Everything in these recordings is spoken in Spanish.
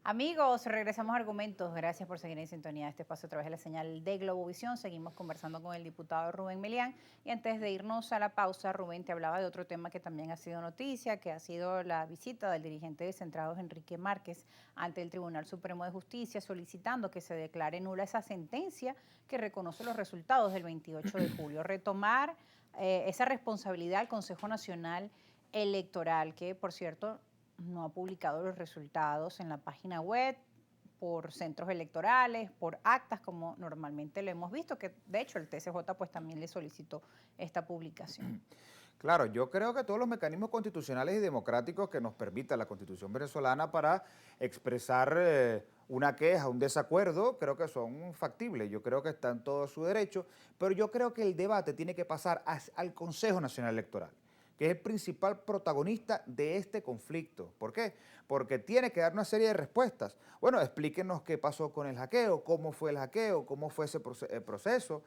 Amigos, regresamos a Argumentos. Gracias por seguir en sintonía de este espacio a través de la señal de Globovisión. Seguimos conversando con el diputado Rubén Melián. Y antes de irnos a la pausa, Rubén te hablaba de otro tema que también ha sido noticia, que ha sido la visita del dirigente de Centrados, Enrique Márquez, ante el Tribunal Supremo de Justicia, solicitando que se declare nula esa sentencia que reconoce los resultados del 28 de julio. Retomar esa responsabilidad al Consejo Nacional Electoral, que por cierto no ha publicado los resultados en la página web, por centros electorales, por actas, como normalmente lo hemos visto, que de hecho el TSJ pues también le solicitó esta publicación. Claro, yo creo que todos los mecanismos constitucionales y democráticos que nos permita la Constitución venezolana para expresar una queja, un desacuerdo, creo que son factibles. Yo creo que está en todo su derecho, pero yo creo que el debate tiene que pasar al Consejo Nacional Electoral, que es el principal protagonista de este conflicto. ¿Por qué? Porque tiene que dar una serie de respuestas. Bueno, explíquenos qué pasó con el hackeo, cómo fue el hackeo, cómo fue ese proceso,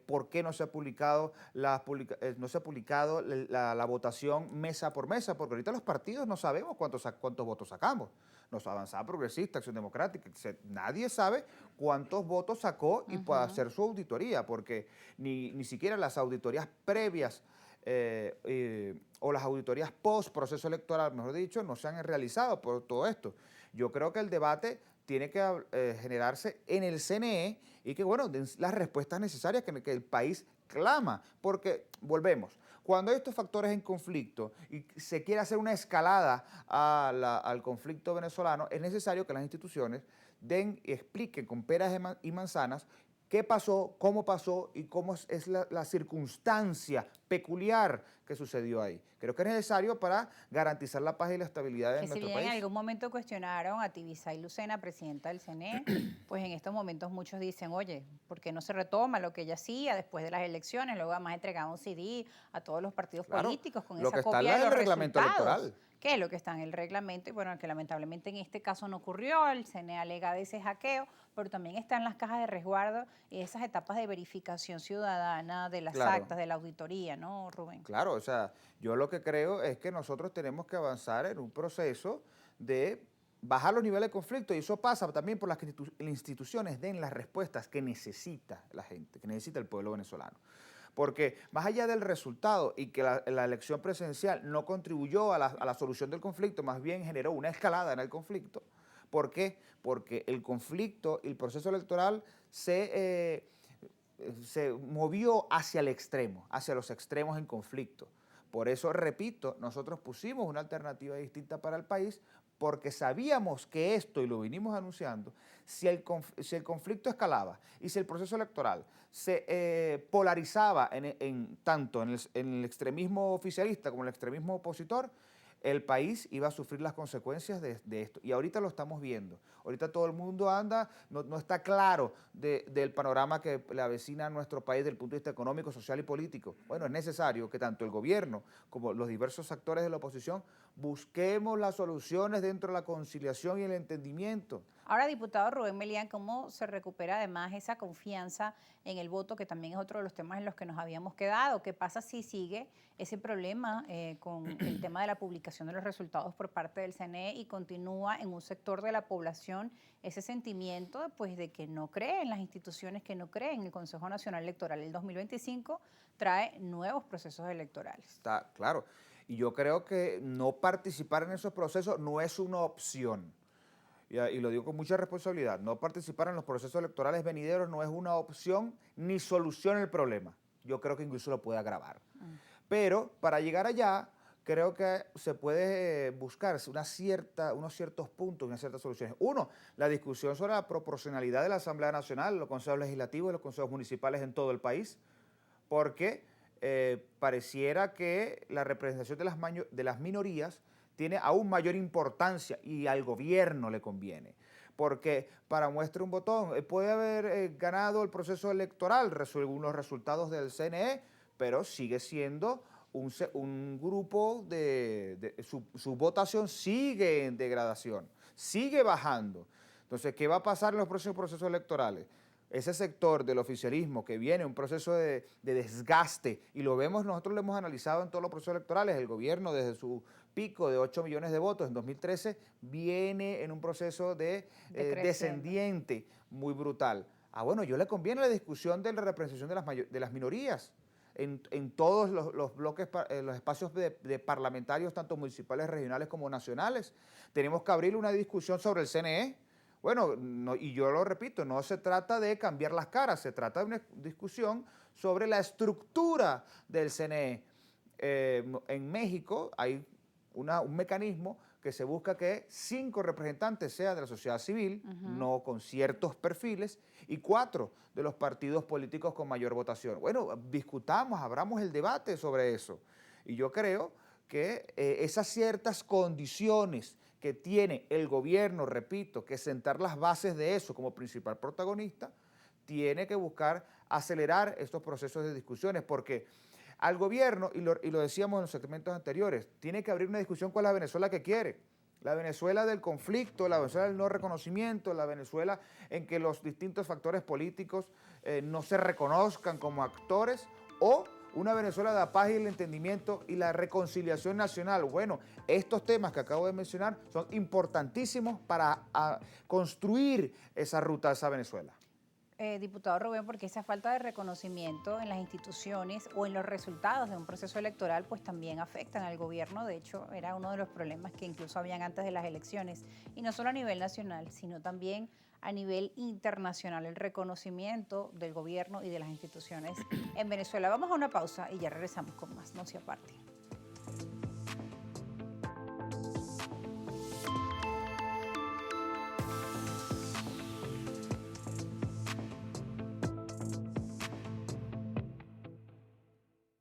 por qué no se ha publicado, la votación mesa por mesa, porque ahorita los partidos no sabemos cuántos votos sacamos. Nos Avanzada Progresista, Acción Democrática, nadie sabe cuántos votos sacó y puede hacer su auditoría, porque ni siquiera las auditorías previas o las auditorías post proceso electoral, mejor dicho, no se han realizado por todo esto. Yo creo que el debate tiene que generarse en el CNE y que, bueno, den las respuestas necesarias que el país clama, porque volvemos, cuando hay estos factores en conflicto y se quiere hacer una escalada al conflicto venezolano, es necesario que las instituciones den y expliquen con peras y manzanas qué pasó y cómo es la circunstancia peculiar que sucedió ahí. Creo que es necesario para garantizar la paz y la estabilidad Que en si nuestro bien en país. algún momento cuestionaron a Tibisay Lucena, presidenta del CNE, pues en estos momentos muchos dicen, oye, ¿por qué no se retoma lo que ella hacía después de las elecciones? Luego además entregaba un CD a todos los partidos Claro, políticos con lo que esa está en copia de el los reglamento resultados, electoral. que es lo que está en el reglamento, y bueno, que lamentablemente en este caso no ocurrió, el CNE alega de ese hackeo, pero también están las cajas de resguardo y esas etapas de verificación ciudadana de las Claro. actas, de la auditoría, ¿no, Rubén? Claro, o sea, yo lo que creo es que nosotros tenemos que avanzar en un proceso de bajar los niveles de conflicto y eso pasa también por las que las instituciones den las respuestas que necesita la gente, que necesita el pueblo venezolano. Porque más allá del resultado y que la elección presidencial no contribuyó a la solución del conflicto, más bien generó una escalada en el conflicto. ¿Por qué? Porque el conflicto y el proceso electoral se movió hacia el extremo, hacia los extremos en conflicto. Por eso, repito, nosotros pusimos una alternativa distinta para el país porque sabíamos que esto, y lo vinimos anunciando, si el conflicto escalaba y si el proceso electoral se polarizaba tanto en el extremismo oficialista como en el extremismo opositor, el país iba a sufrir las consecuencias de esto. Y ahorita lo estamos viendo. Ahorita todo el mundo anda, no está claro del panorama que le avecina a nuestro país desde el punto de vista económico, social y político. Bueno, es necesario que tanto el gobierno como los diversos actores de la oposición busquemos las soluciones dentro de la conciliación y el entendimiento. Ahora, diputado Rubén Melián, ¿cómo se recupera además esa confianza en el voto, que también es otro de los temas en los que nos habíamos quedado? ¿Qué pasa si sigue ese problema con el tema de la publicación de los resultados por parte del CNE y continúa en un sector de la población ese sentimiento pues, de que no cree en las instituciones, que no cree en el Consejo Nacional Electoral? El 2025 trae nuevos procesos electorales. Está claro. Y yo creo que no participar en esos procesos no es una opción. Y lo digo con mucha responsabilidad, no participar en los procesos electorales venideros no es una opción ni soluciona el problema. Yo creo que incluso lo puede agravar. Pero para llegar allá, creo que se puede buscar unos ciertos puntos, unas ciertas soluciones. Uno, la discusión sobre la proporcionalidad de la Asamblea Nacional, los consejos legislativos y los consejos municipales en todo el país, porque pareciera que la representación de las minorías tiene aún mayor importancia y al gobierno le conviene. Porque para muestra un botón, puede haber ganado el proceso electoral según los resultados del CNE, pero sigue siendo un grupo su votación sigue en degradación, sigue bajando. Entonces, ¿qué va a pasar en los próximos procesos electorales? ese sector del oficialismo que viene un proceso de desgaste, y lo vemos, nosotros lo hemos analizado en todos los procesos electorales, el gobierno desde su pico de 8 millones de votos en 2013 viene en un proceso de descendiente muy brutal. Bueno, yo le conviene la discusión de la representación de las minorías en todos los bloques, los espacios de parlamentarios, tanto municipales, regionales como nacionales. Tenemos que abrir una discusión sobre el CNE. Bueno, y yo lo repito, no se trata de cambiar las caras, se trata de una discusión sobre la estructura del CNE. En México hay un mecanismo que se busca que 5 representantes sean de la sociedad civil, no con ciertos perfiles, y 4 de los partidos políticos con mayor votación. Bueno, discutamos, abramos el debate sobre eso. Y yo creo que esas ciertas condiciones que tiene el gobierno, repito, que sentar las bases de eso como principal protagonista, tiene que buscar acelerar estos procesos de discusiones, porque al gobierno, y lo decíamos en los segmentos anteriores, tiene que abrir una discusión con la Venezuela que quiere. La Venezuela del conflicto, la Venezuela del no reconocimiento, la Venezuela en que los distintos factores políticos no se reconozcan como actores, o una Venezuela de la paz y el entendimiento y la reconciliación nacional. Bueno, estos temas que acabo de mencionar son importantísimos para construir esa ruta a esa Venezuela. Diputado Rubén, porque esa falta de reconocimiento en las instituciones o en los resultados de un proceso electoral pues también afectan al gobierno. De hecho, era uno de los problemas que incluso habían antes de las elecciones, y no solo a nivel nacional, sino también a nivel internacional, el reconocimiento del gobierno y de las instituciones en Venezuela. Vamos a una pausa y ya regresamos con más. No se aparte.